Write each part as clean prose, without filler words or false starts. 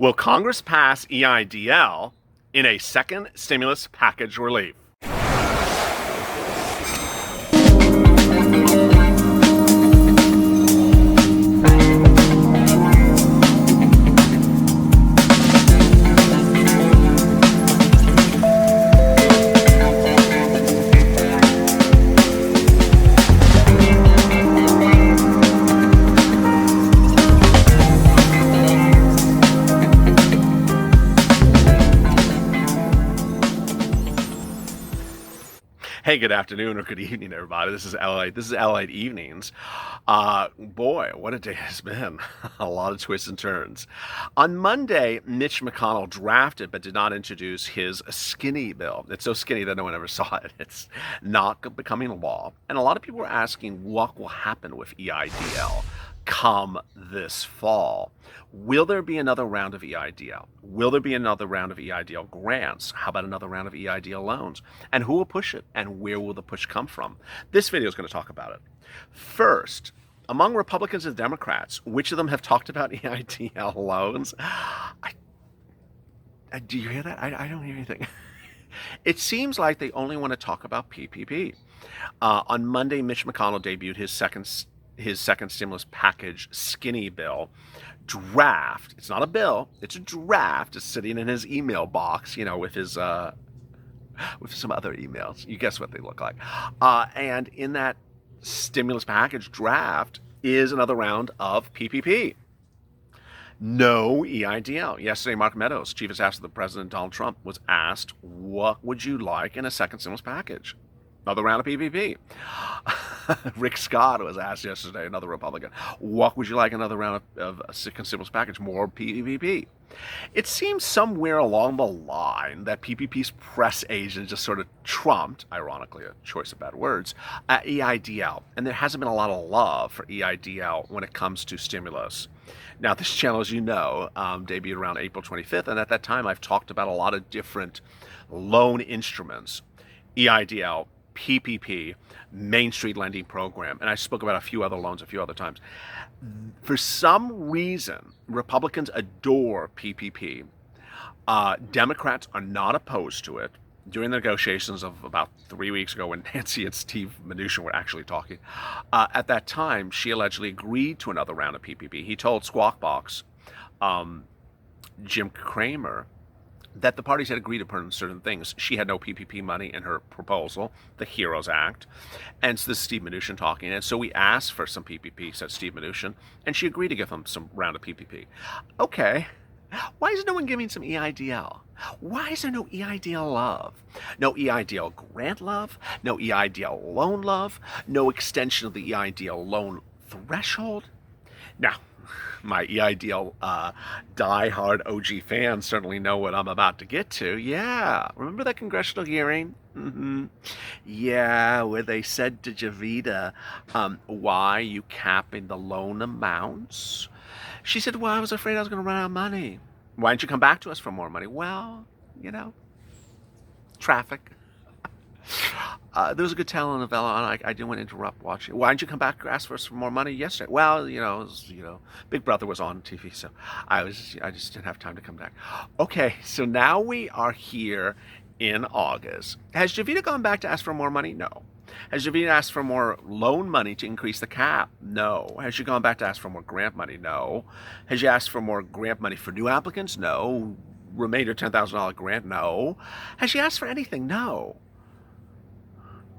Will Congress pass EIDL in a second stimulus package relief? Hey, good afternoon or good evening, everybody. This is LALATE Evenings. Boy, what a day it's been. A lot of twists and turns. On Monday, Mitch McConnell drafted but did not introduce his skinny bill. It's so skinny that no one ever saw it. It's not becoming law. And a lot of people were asking what will happen with EIDL come this fall. Will there be another round of EIDL? Will there be another round of EIDL grants? How about another round of EIDL loans? And who will push it? And where will the push come from? This video is going to talk about it. First, among Republicans and Democrats, which of them have talked about EIDL loans? Do you hear that? I don't hear anything. It seems like they only want to talk about PPP. On Monday, Mitch McConnell debuted his second stimulus package skinny bill draft. It's not a bill, it's a draft. It's sitting in his email box, with his with some other emails. You guess what they look like. And in that stimulus package draft is another round of PPP. No EIDL. Yesterday, Mark Meadows, chief of staff to the President Donald Trump, was asked, what would you like in a second stimulus package? Another round of PPP. Rick Scott was asked yesterday, another Republican, what would you like another round of a second stimulus package? More PPP. It seems somewhere along the line that PPP's press agent just sort of trumped, ironically, a choice of bad words, EIDL. And there hasn't been a lot of love for EIDL when it comes to stimulus. Now, this channel, as you know, debuted around April 25th. And at that time, I've talked about a lot of different loan instruments. EIDL, PPP, Main Street Lending Program, and I spoke about a few other loans a few other times. For some reason, Republicans adore PPP. Democrats are not opposed to it. During the negotiations of about 3 weeks ago when Nancy and Steve Mnuchin were actually talking, at that time, she allegedly agreed to another round of PPP. He told Squawk Box, Jim Cramer, that the parties had agreed upon certain things. She had no PPP money in her proposal, the HEROES Act, and so this is Steve Mnuchin talking. And so we asked for some PPP, said Steve Mnuchin, and she agreed to give them some round of PPP. Okay, why is no one giving some EIDL? Why is there no EIDL love? No EIDL grant love? No EIDL loan love? No extension of the EIDL loan threshold? Now, my EIDL die-hard OG fans certainly know what I'm about to get to. Yeah, remember that congressional hearing? Yeah, where they said to Javita, why are you capping the loan amounts? She said, well, I was afraid I was going to run out of money. Why didn't you come back to us for more money? Well, traffic. There was a good telenovela, and I didn't want to interrupt watching. Why didn't you come back and ask for us for more money yesterday? Well, Big Brother was on TV, so I just didn't have time to come back. Okay, so now we are here in August. Has Javita gone back to ask for more money? No. Has Javita asked for more loan money to increase the cap? No. Has she gone back to ask for more grant money? No. Has she asked for more grant money for new applicants? No. Remainder $10,000 grant? No. Has she asked for anything? No.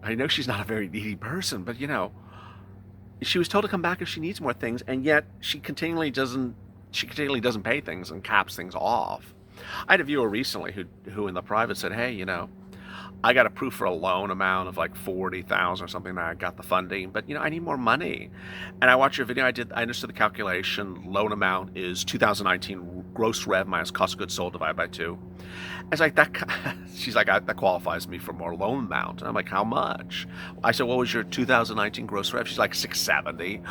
I know she's not a very needy person, but she was told to come back if she needs more things, and yet she continually doesn't pay things and caps things off. I had a viewer recently who in the private said, hey, I got approved for a loan amount of like $40,000 or something. I got the funding, but I need more money. And I watched your video. I understood the calculation. Loan amount is 2019 gross rev minus cost of goods sold divided by 2. It's like that. She's like, that qualifies me for more loan amount. And I'm like, how much? I said, what was your 2019 gross rev? She's like 670.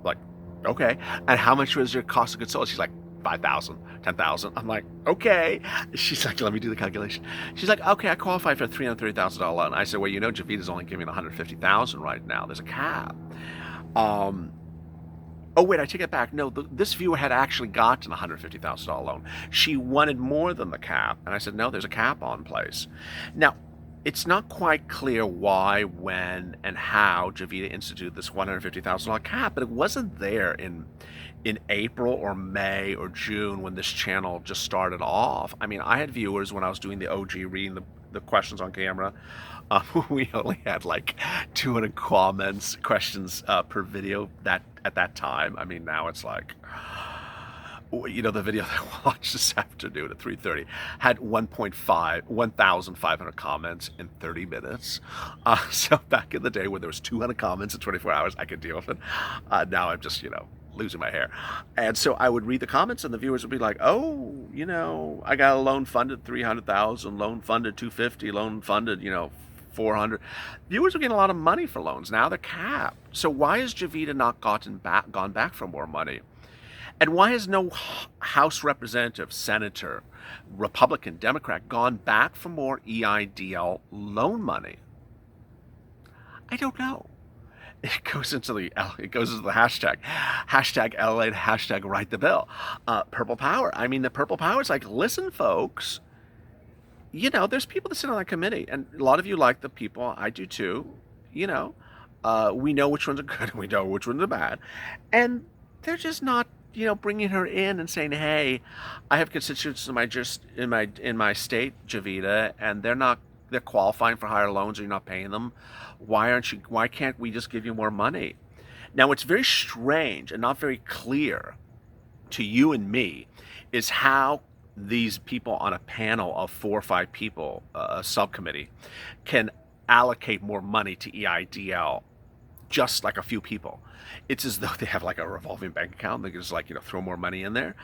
Like, okay. And how much was your cost of goods sold? She's like 5,000, 10,000. I'm like, okay. She's like, let me do the calculation. She's like, okay, I qualify for a $330,000 loan. I said, well, Javita's only giving $150,000 right now. There's a cap. Oh, wait, I take it back. No, this viewer had actually gotten a $150,000 loan. She wanted more than the cap. And I said, no, there's a cap on place. Now, it's not quite clear why, when, and how Javita instituted this $150,000 cap, but it wasn't there in April or May or June when this channel just started off. I mean, I had viewers when I was doing the OG reading the questions on camera. We only had like 200 questions per video at that time. I mean, now it's like, the video that I watched this afternoon at 3:30 had 1,500 comments in 30 minutes. So back in the day when there was 200 comments in 24 hours, I could deal with it. Now I'm just, losing my hair. And so I would read the comments and the viewers would be like, oh, I got a loan funded 300,000, loan funded 250, loan funded, 400. Viewers are getting a lot of money for loans. Now they're capped. So why has Javita not gone back for more money? And why has no House representative, senator, Republican, Democrat gone back for more EIDL loan money? I don't know. It goes into the hashtag LALATE, hashtag write the bill. Purple Power. I mean, the Purple Power is like, listen, folks, there's people that sit on that committee, and a lot of you like the people. I do too. We know which ones are good and we know which ones are bad. And they're just not, bringing her in and saying, hey, I have constituents in my state, Javita, and they're qualifying for higher loans, or you're not paying them. Why can't we just give you more money? Now, what's very strange and not very clear to you and me is how these people on a panel of 4 or 5 people, a subcommittee, can allocate more money to EIDL, just like a few people. It's as though they have like a revolving bank account. They can just throw more money in there.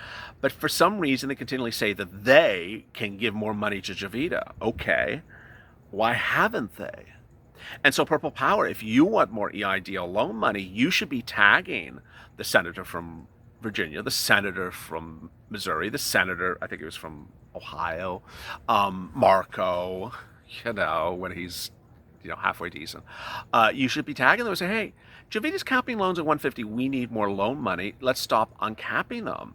But for some reason, they continually say that they can give more money to Javita. Okay, why haven't they? And so Purple Power, if you want more EIDL loan money, you should be tagging the senator from Virginia, the senator from Missouri, the senator, I think it was from Ohio, Marco, when he's, halfway decent. You should be tagging them and say, hey, Javita's capping loans at 150. We need more loan money. Let's stop uncapping them.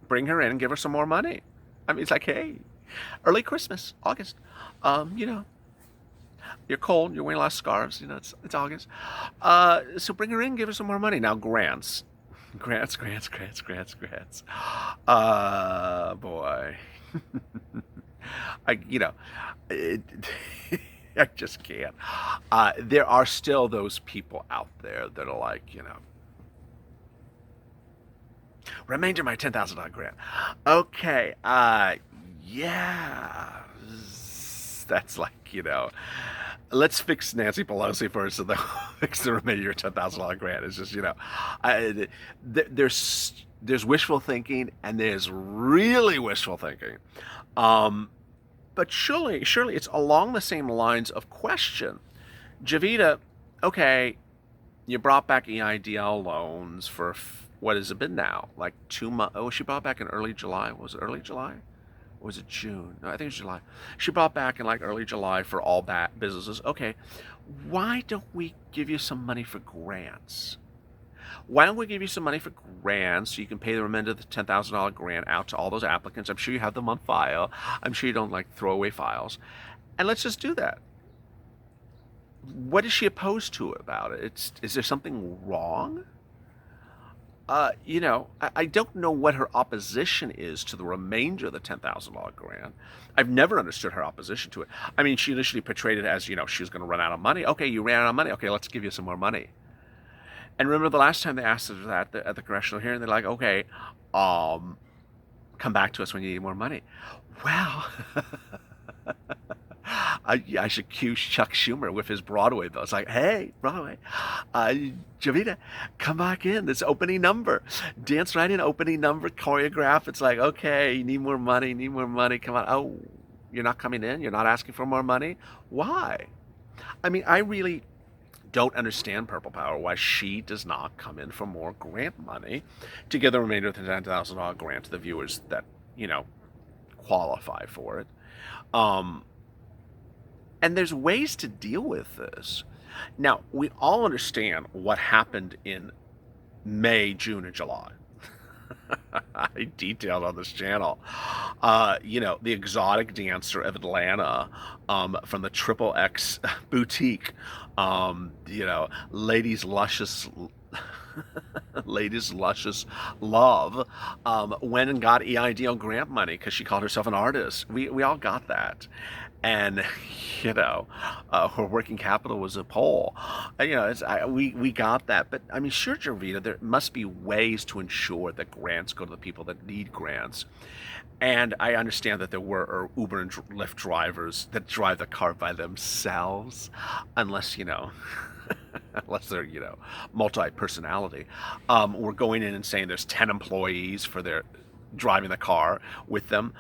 Bring her in and give her some more money. I mean, it's like, hey, early Christmas, August. You're cold. You're wearing a lot of scarves. It's August. So bring her in, give her some more money. Now, grants. Boy. I just can't. There are still those people out there that are like, remainder of my $10,000 grant. Okay. Yeah. That's like, let's fix Nancy Pelosi first and then fix the remainder of your $10,000 grant. It's just, there's wishful thinking and there's really wishful thinking. But surely it's along the same lines of question. Javita, okay, you brought back EIDL loans for, what has it been now? Like 2 months? Oh, she brought back in early July. Was it early July? Or was it June? No, I think it was July. She brought back in like early July for all businesses. Okay, why don't we give you some money for grants? Why don't we give you some money for grants so you can pay the remainder of the $10,000 grant out to all those applicants? I'm sure you have them on file. I'm sure you don't throw away files. And let's just do that. What is she opposed to about it? Is there something wrong? I don't know what her opposition is to the remainder of the $10,000 grant. I've never understood her opposition to it. I mean, she initially portrayed it as, she was going to run out of money. Okay, you ran out of money. Okay, let's give you some more money. And remember the last time they asked her that at the congressional hearing, they're like, okay, come back to us when you need more money. Well, I should cue Chuck Schumer with his Broadway bill. It's like, hey, Broadway, Javita, come back in. This opening number. Dance right in, opening number, choreograph. It's like, okay, you need more money, come on. Oh, you're not coming in? You're not asking for more money? Why? I mean, I really don't understand Purple Power, why she does not come in for more grant money to give the remainder of the $10,000 grant to the viewers that, qualify for it. And there's ways to deal with this. Now, we all understand what happened in May, June, and July. I detailed on this channel. The exotic dancer of Atlanta, from the Triple X boutique, ladies luscious, ladies luscious love, went and got EIDL grant money because she called herself an artist. We all got that. And her working capital was a pole. We got that, but I mean, sure, Jarvita, there must be ways to ensure that grants go to the people that need grants. And I understand that there were Uber and Lyft drivers that drive the car by themselves, unless unless they're multi-personality. We're going in and saying there's 10 employees for their driving the car with them.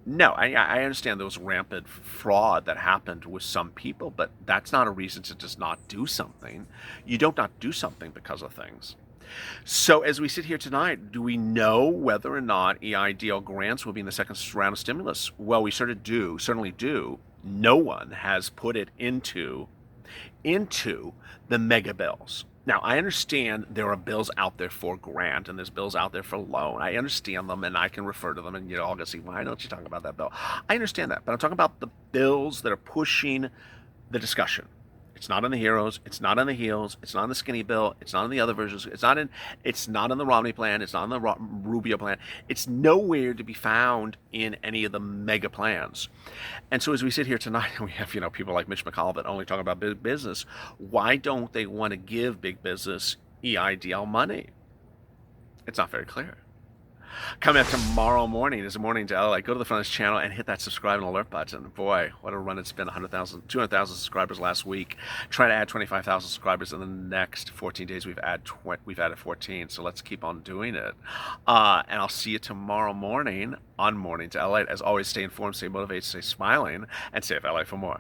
No, I understand there was rampant fraud that happened with some people, but that's not a reason to just not do something. You don't not do something because of things. So as we sit here tonight, do we know whether or not EIDL grants will be in the second round of stimulus? Well, we certainly do. No one has put it into the mega bills. Now, I understand there are bills out there for grant and there's bills out there for loan. I understand them and I can refer to them and all gonna see, why don't you talk about that bill? I understand that, but I'm talking about the bills that are pushing the discussion. It's not in the heroes. It's not in the heels. It's not in the skinny bill. It's not in the other versions. It's not in the Romney plan. It's not in the Rubio plan. It's nowhere to be found in any of the mega plans. And so as we sit here tonight, and we have people like Mitch McConnell that only talk about big business. Why don't they want to give big business EIDL money? It's not very clear. Coming up tomorrow morning is a morning to LA. Go to the front of this channel and hit that subscribe and alert button. Boy, what a run it's been. 200,000 subscribers last week. Trying to add 25,000 subscribers in the next 14 days. We've added 14, so let's keep on doing it. And I'll see you tomorrow morning on Morning to LA. As always, stay informed, stay motivated, stay smiling, and stay FLA for more.